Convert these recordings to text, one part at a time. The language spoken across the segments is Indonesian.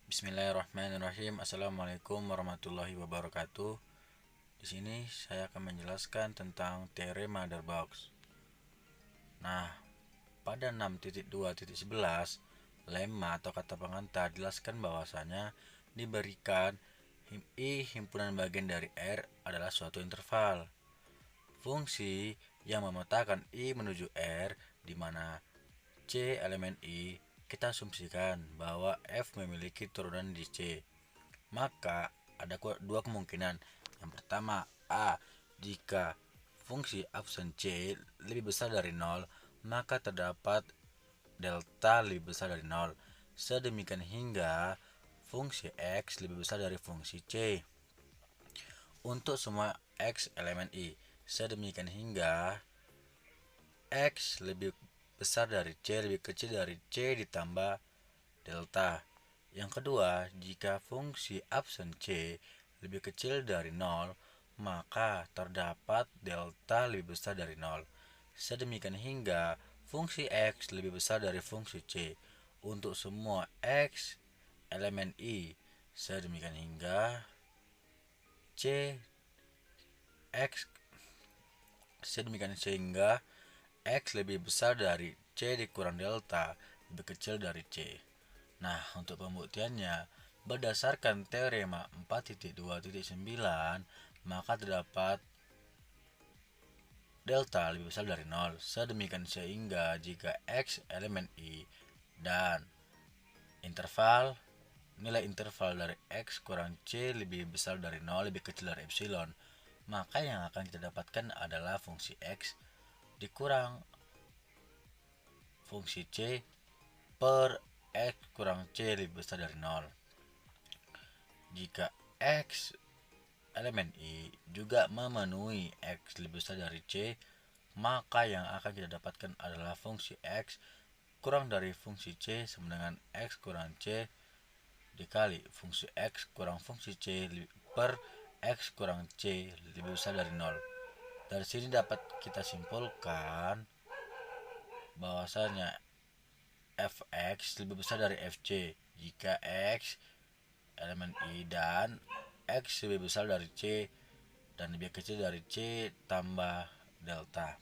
Bismillahirrahmanirrahim. Assalamualaikum warahmatullahi wabarakatuh. Di sini saya akan menjelaskan tentang teorema Darboux. Nah, pada 6.2.11, lemma atau kata pengantar jelaskan bahwasanya diberikan I himpunan bagian dari R adalah suatu interval. Fungsi yang memetakan I menuju R di mana C elemen I, kita asumsikan bahwa F memiliki turunan di C. Maka ada dua kemungkinan. Yang pertama, A, jika fungsi absen C lebih besar dari 0, maka terdapat delta lebih besar dari 0. Sedemikian hingga fungsi X lebih besar dari fungsi C untuk semua X elemen I. Sedemikian hingga X lebih besar dari C lebih kecil dari C ditambah delta. Yang kedua, jika fungsi absen C lebih kecil dari 0, maka terdapat delta lebih besar dari 0. Sedemikian hingga fungsi X lebih besar dari fungsi C untuk semua X elemen I. Sedemikian hingga C X sedemikian sehingga X lebih besar dari C dikurang delta lebih kecil dari C. Nah, untuk pembuktiannya, berdasarkan teorema 4.2.9, maka terdapat delta lebih besar dari 0. Sedemikian sehingga jika X elemen I dan nilai interval dari X kurang C lebih besar dari 0 lebih kecil dari epsilon, maka yang akan kita dapatkan adalah fungsi X dikurang fungsi C per X kurang C lebih besar dari 0. Jika X elemen I juga memenuhi X lebih besar dari C, maka yang akan kita dapatkan adalah fungsi X kurang dari fungsi C sama dengan X kurang C dikali fungsi X kurang fungsi C per X kurang C lebih besar dari 0. Dari sini dapat kita simpulkan bahwasanya Fx lebih besar dari Fc jika X elemen I dan X lebih besar dari C dan lebih kecil dari C tambah delta.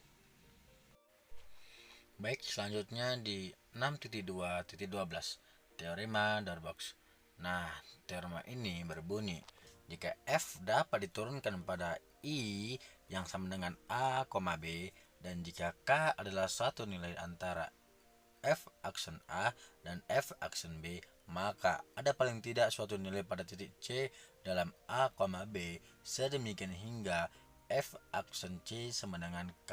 Baik, selanjutnya di 6.2.12 teorema Darboux. Nah, teorema ini berbunyi jika F dapat diturunkan pada I yang sama dengan A, B dan jika K adalah suatu nilai antara F aksen A dan F aksen B, maka ada paling tidak suatu nilai pada titik C dalam A, B sedemikian hingga F aksen C sama dengan K.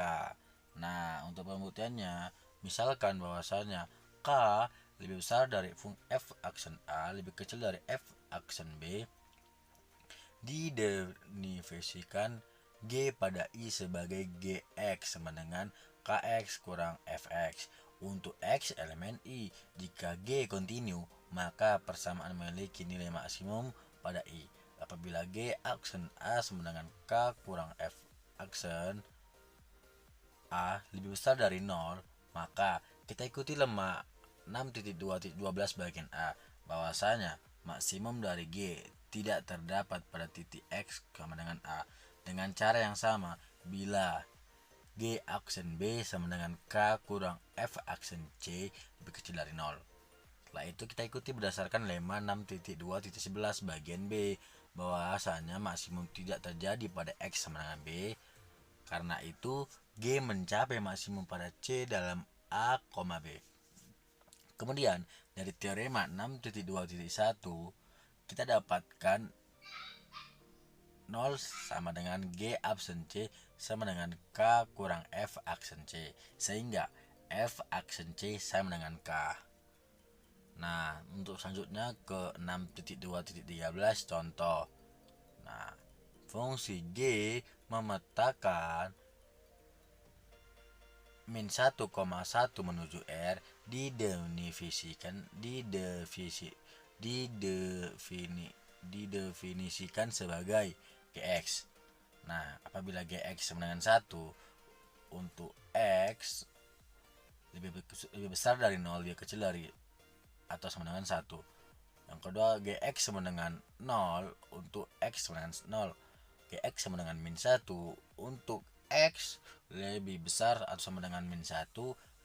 Nah, untuk pembuktiannya, misalkan bahwasanya K lebih besar dari F aksen A lebih kecil dari F aksen B, didefinisikan G pada I sebagai Gx sama dengan Kx kurang Fx. Untuk X elemen I, jika G kontinu, maka persamaan memiliki nilai maksimum pada I. Apabila G aksen A sama dengan K kurang F aksen A lebih besar dari 0, maka kita ikuti lemma 6.2.12 bagian A, bahwasanya maksimum dari G tidak terdapat pada titik X sama dengan A. Dengan cara yang sama, bila G aksen B sama dengan K kurang F aksen C lebih kecil dari 0. Setelah itu kita ikuti berdasarkan lemma 6.2.11 bagian B, bahwasanya maksimum tidak terjadi pada X sama dengan B. Karena itu G mencapai maksimum pada C dalam A, B. Kemudian dari teorema 6.2.1 kita dapatkan 0 sama dengan G absen C sama dengan K kurang F aksen C, sehingga F aksen C sama dengan K. Nah, untuk selanjutnya ke 6.2.13 contoh. Nah, fungsi G memetakan min 1,1 menuju R didefinisikan sebagai Gx. Nah, apabila Gx sama dengan 1 untuk X lebih besar dari 0, dia kecil dari atau sama dengan 1. Yang kedua, Gx sama dengan 0 untuk X sama dengan 0. Gx sama dengan min 1 untuk X lebih besar atau sama dengan min 1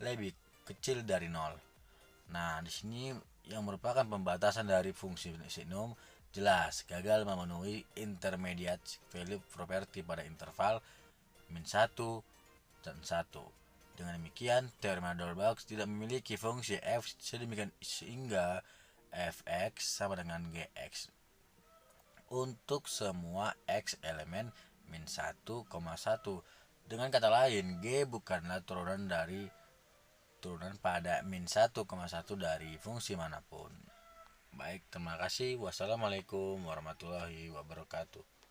lebih kecil dari 0. Nah, di sini yang merupakan pembatasan dari fungsi sinum jelas gagal memenuhi intermediate value property pada interval min 1 dan 1. Dengan demikian, teorema Dolbeaux tidak memiliki fungsi f sedemikian sehingga fx sama dengan gx untuk semua x elemen min 1,1. Dengan kata lain, g bukanlah turunan pada min 1,1 dari fungsi manapun. Baik, terima kasih. Wassalamualaikum warahmatullahi wabarakatuh.